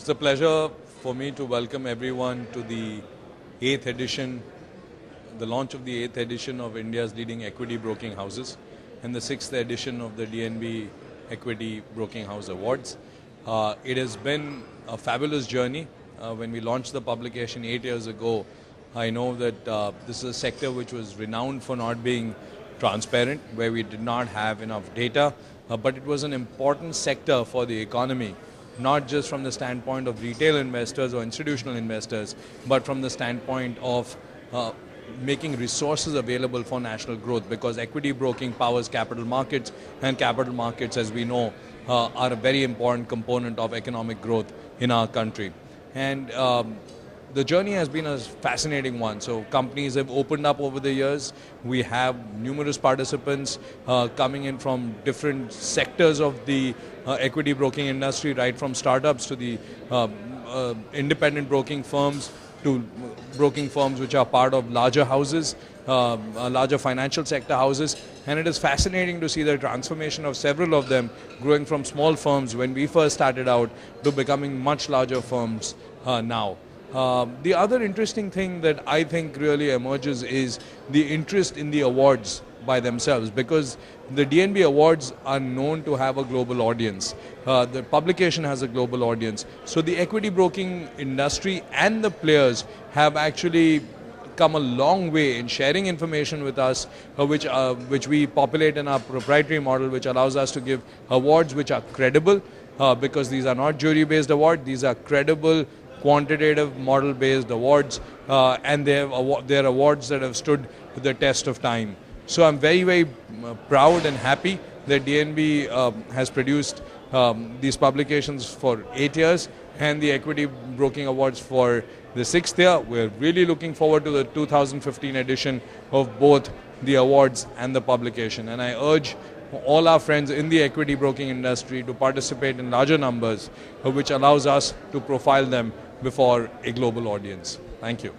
It's a pleasure for me to welcome everyone to the 8th edition, the launch of the 8th edition of India's leading equity broking houses and the 6th edition of the DNB Equity Broking House Awards. It has been a fabulous journey. When we launched the publication 8 years ago, I know that this is a sector which was renowned for not being transparent, where we did not have enough data, but it was an important sector for the economy, not just from the standpoint of retail investors or institutional investors, but from the standpoint of making resources available for national growth, because equity broking powers capital markets, and capital markets, as we know, are a very important component of economic growth in our country. And the journey has been a fascinating one. So companies have opened up over the years. We have numerous participants coming in from different sectors of the equity broking industry, right from startups to the independent broking firms to broking firms which are part of larger houses, larger financial sector houses. And it is fascinating to see the transformation of several of them growing from small firms when we first started out to becoming much larger firms now. The other interesting thing that I think really emerges is the interest in the awards by themselves, because the DNB Awards are known to have a global audience. The publication has a global audience. So the equity broking industry and the players have actually come a long way in sharing information with us, which we populate in our proprietary model, which allows us to give awards which are credible, because these are not jury-based awards, these are credible, quantitative model-based awards, and they're awards that have stood the test of time. So I'm very, very proud and happy that DNB has produced these publications for 8 years and the Equity Broking Awards for the 6th year. We're really looking forward to the 2015 edition of both the awards and the publication. And I urge all our friends in the equity broking industry to participate in larger numbers, which allows us to profile them before a global audience. Thank you.